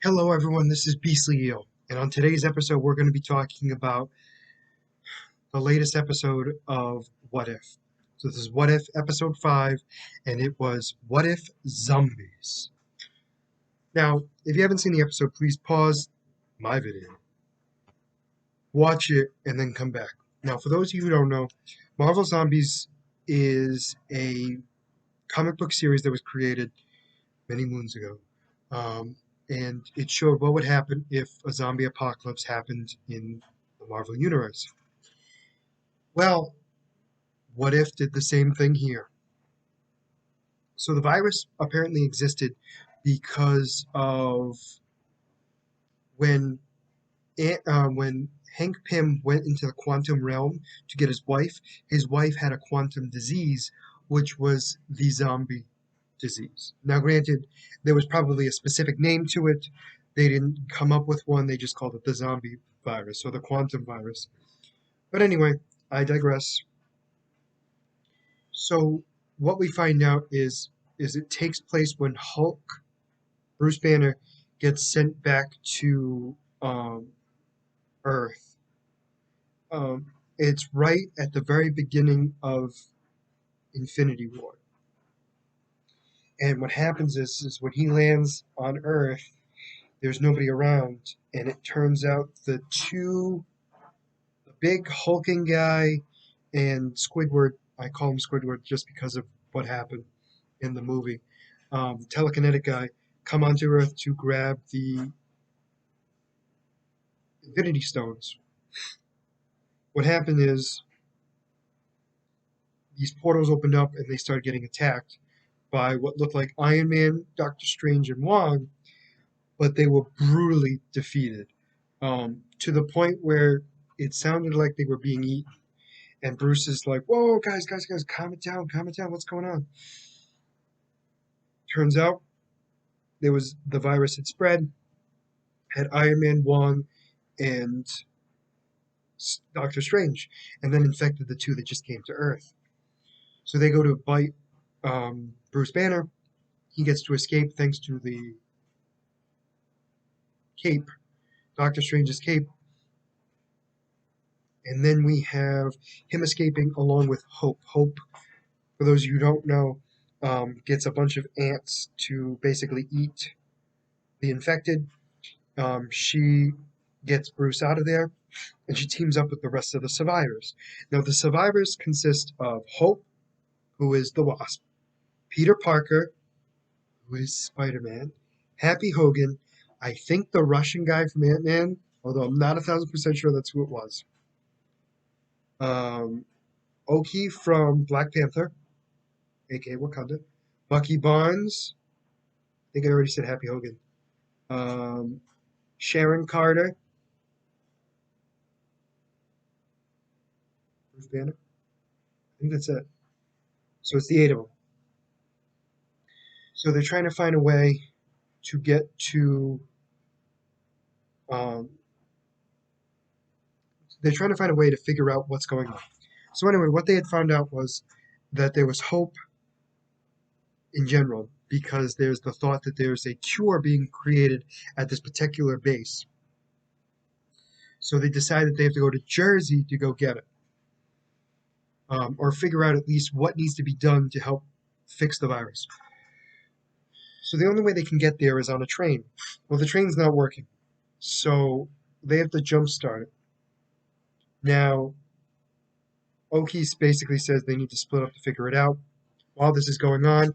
Hello, everyone. This is Beastly Eel, and on today's episode, we're going to be talking about the latest episode of What If. So, this is What If episode 5, and it was What If Zombies. Now, if you haven't seen the episode, please pause my video, watch it, and then come back. Now, for those of you who don't know, Marvel Zombies is a comic book series that was created many moons ago. Um, and it showed what would happen if a zombie apocalypse happened in the Marvel Universe. Well, What If did the same thing here. So the virus apparently existed because of when when Hank Pym went into the quantum realm to get his wife had a quantum disease, which was the zombie disease. Now, granted, there was probably a specific name to it. They didn't come up with one, they just called it the zombie virus or the quantum virus. But anyway, I digress. So, what we find out is it takes place when Hulk, Bruce Banner, gets sent back to Earth. It's right at the very beginning of Infinity War. And what happens is when he lands on Earth, there's nobody around, and it turns out the big hulking guy and Squidward, I call him Squidward just because of what happened in the movie, the telekinetic guy, come onto Earth to grab the Infinity Stones. What happened is these portals opened up and they started getting attacked by what looked like Iron Man, Doctor Strange, and Wong, but they were brutally defeated to the point where it sounded like they were being eaten. And Bruce is like, "Whoa, guys, calm it down. What's going on?" Turns out there was the virus had spread, had Iron Man, Wong, and Doctor Strange, and then infected the two that just came to Earth. So they go to bite Bruce Banner. He gets to escape thanks to the cape, Doctor Strange's cape, and then we have him escaping along with Hope. Hope, for those of you who don't know, gets a bunch of ants to basically eat the infected. She gets Bruce out of there, and she teams up with the rest of the survivors. Now, the survivors consist of Hope, who is the Wasp, Peter Parker, who is Spider Man, Happy Hogan, I think the Russian guy from Ant Man, although I'm not 1,000% sure that's who it was. Um, Oki from Black Panther, aka Wakanda, Bucky Barnes, I think I already said Happy Hogan, um, Sharon Carter, Bruce Banner. I think that's it. So it's the eight of them. So they're trying to find a way to get to. Um, they're trying to find a way to figure out what's going on. So anyway, what they had found out was that there was hope in general because there's the thought that there's a cure being created at this particular base. So they decided they have to go to Jersey to go get it, or figure out at least what needs to be done to help fix the virus. So the only way they can get there is on a train. Well, the train's not working, so they have to jumpstart it. Now, Oki's basically says they need to split up to figure it out. While this is going on,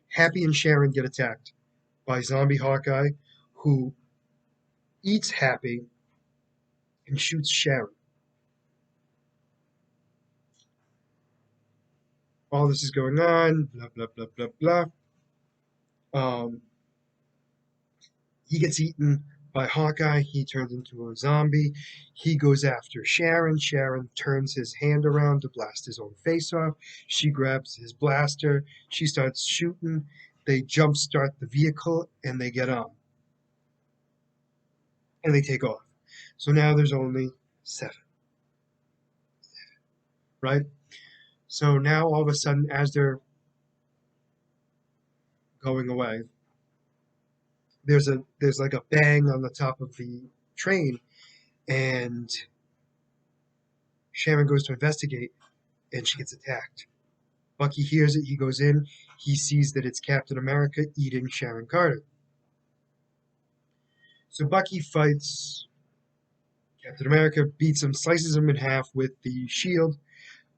Happy and Sharon get attacked by Zombie Hawkeye, who eats Happy and shoots Sharon. All this is going on, blah, blah, blah, blah, blah. Um, he gets eaten by Hawkeye. He turns into a zombie. He goes after Sharon. Sharon turns his hand around to blast his own face off. She grabs his blaster. She starts shooting. They jumpstart the vehicle and they get on. And they take off. So now there's only seven, right? So now all of a sudden, as they're going away, there's like a bang on the top of the train, and Sharon goes to investigate, and she gets attacked. Bucky hears it. He goes in. He sees that it's Captain America eating Sharon Carter. So Bucky fights Captain America, beats him, slices him in half with the shield.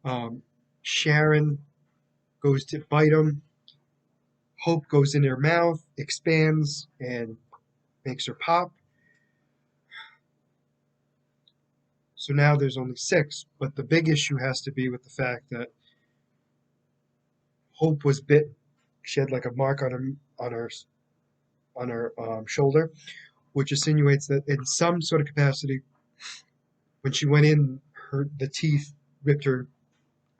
Um, Sharon goes to bite him. Hope goes in her mouth, expands, and makes her pop. So now there's only six. But the big issue has to be with the fact that Hope was bit. She had like a mark on her shoulder, which insinuates that in some sort of capacity, when she went in, the teeth ripped her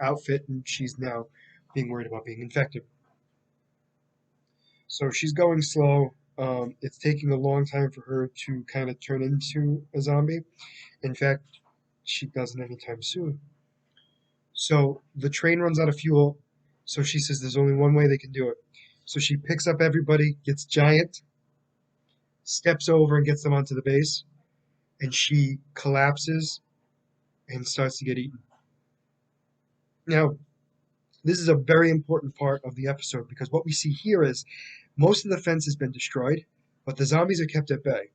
outfit, and she's now being worried about being infected. So she's going slow. It's taking a long time for her to kind of turn into a zombie. In fact, she doesn't anytime soon. So the train runs out of fuel. So she says there's only one way they can do it. So she picks up everybody, gets giant, steps over and gets them onto the base, and she collapses and starts to get eaten. Now, this is a very important part of the episode because what we see here is most of the fence has been destroyed, but the zombies are kept at bay.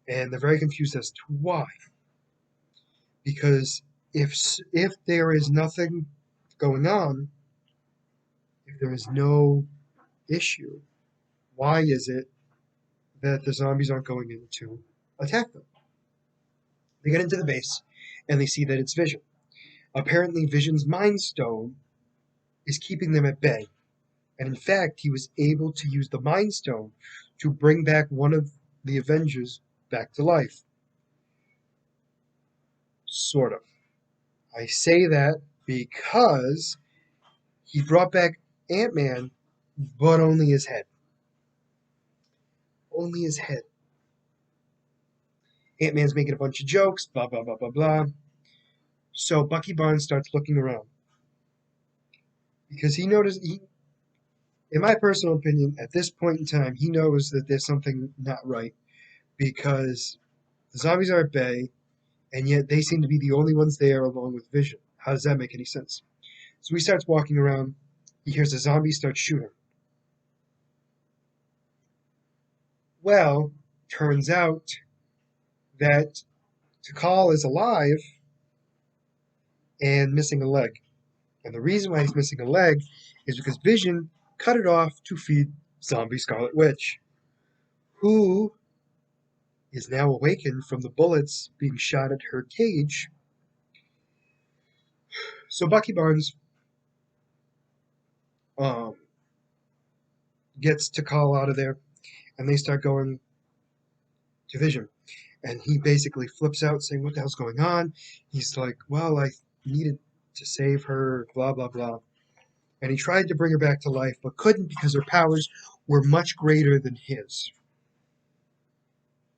And they're very confused as to why. Because if there is nothing going on, if there is no issue, why is it that the zombies aren't going in to attack them? They get into the base and they see that it's Vision. Apparently, Vision's Mind Stone is keeping them at bay. And in fact, he was able to use the Mind Stone to bring back one of the Avengers back to life. Sort of. I say that because he brought back Ant-Man, but only his head. Only his head. Ant-Man's making a bunch of jokes, blah, blah, blah, blah, blah. So Bucky Barnes starts looking around. Because he noticed, in my personal opinion, at this point in time, he knows that there's something not right. Because the zombies are at bay, and yet they seem to be the only ones there along with Vision. How does that make any sense? So he starts walking around. He hears a zombie start shooting. Well, turns out that Tikal is alive and missing a leg. And the reason why he's missing a leg is because Vision cut it off to feed zombie Scarlet Witch, who is now awakened from the bullets being shot at her cage. So Bucky Barnes um, gets Tikal out of there, and they start going to Vision. And he basically flips out saying, what the hell's going on? He's like, well, I needed to save her, blah, blah, blah. And he tried to bring her back to life, but couldn't because her powers were much greater than his.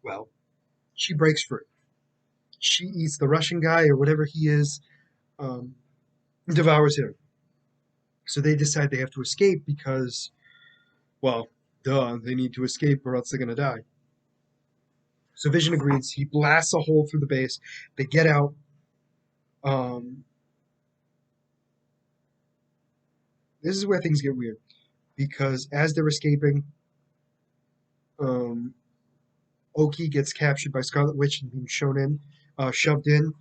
Well, she breaks free. She eats the Russian guy or whatever he is, um, devours him. So they decide they have to escape because, well, duh, they need to escape or else they're going to die. So Vision agrees. He blasts a hole through the base. They get out. Um, this is where things get weird because as they're escaping, um, Oki gets captured by Scarlet Witch and being shoved in,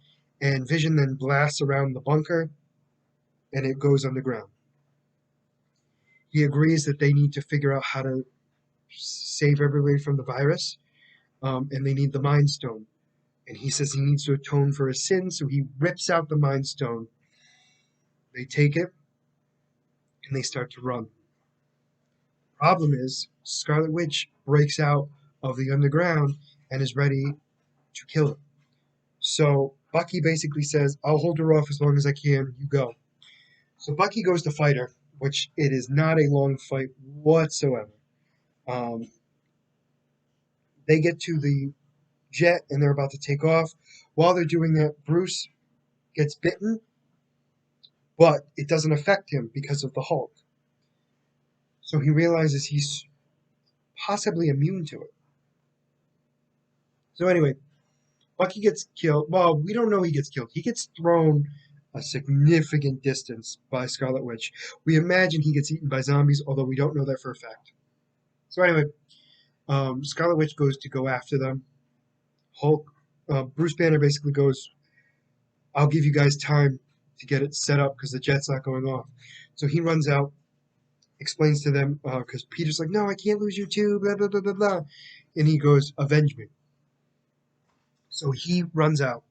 and Vision then blasts around the bunker, and it goes underground. He agrees that they need to figure out how to save everybody from the virus, and they need the Mind Stone. And he says he needs to atone for his sins, so he rips out the Mind Stone. They take it, and they start to run. Problem is, Scarlet Witch breaks out of the underground and is ready to kill them. So Bucky basically says, I'll hold her off as long as I can, you go. So Bucky goes to fight her, which it is not a long fight whatsoever. Um, they get to the jet and they're about to take off. While they're doing that, Bruce gets bitten, but it doesn't affect him because of the Hulk. So he realizes possibly immune to it. So anyway, Bucky gets killed. Well, we don't know he gets killed. He gets thrown a significant distance by Scarlet Witch. We imagine he gets eaten by zombies, although we don't know that for a fact. So anyway, Scarlet Witch goes to go after them. Hulk, Bruce Banner basically goes, "I'll give you guys time to get it set up because the jet's not going off." So he runs out, explains to them because Peter's like, "No, I can't lose you too." Blah blah blah blah blah, and he goes, "Avenge me." So he runs out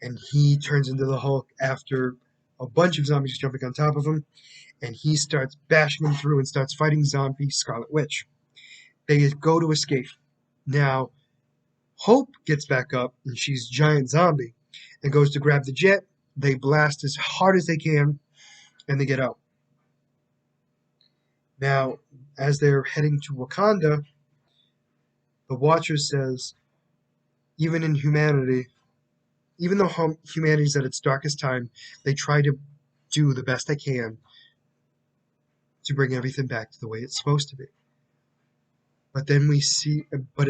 and he turns into the Hulk after a bunch of zombies jumping on top of him, and he starts bashing them through and starts fighting zombie Scarlet Witch. They go to escape. Now, Hope gets back up, and she's giant zombie, and goes to grab the jet. They blast as hard as they can, and they get out. Now, as they're heading to Wakanda, the Watcher says, even in humanity, even though humanity's at its darkest time, they try to do the best they can to bring everything back to the way it's supposed to be. But then we see, but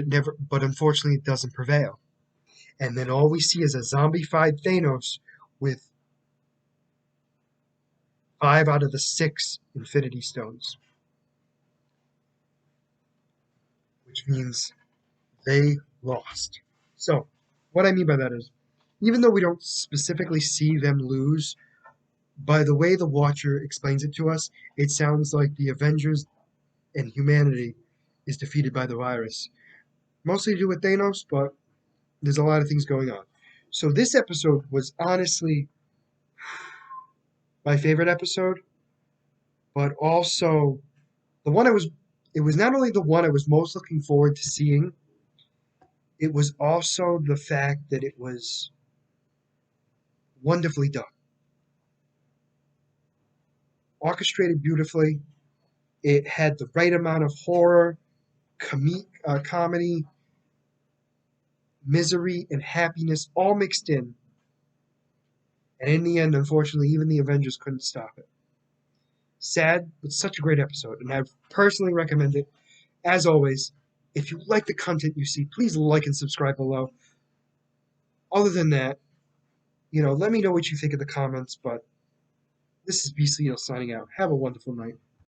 unfortunately, it doesn't prevail. And then all we see is a zombified Thanos with 5 out of the 6 Infinity Stones, which means they lost. So, what I mean by that is, even though we don't specifically see them lose, by the way the Watcher explains it to us, it sounds like the Avengers and humanity is defeated by the virus. Mostly to do with Thanos, but there's a lot of things going on. So this episode was honestly my favorite episode, but also the one it was not only the one I was most looking forward to seeing, it was also the fact that it was wonderfully done. Orchestrated beautifully. It had the right amount of horror, comedy, misery, and happiness all mixed in. And in the end, unfortunately, even the Avengers couldn't stop it. Sad, but such a great episode, and I personally recommend it. As always, if you like the content you see, please like and subscribe below. Other than that, let me know what you think in the comments, but this is Beastly Eel signing out. Have a wonderful night.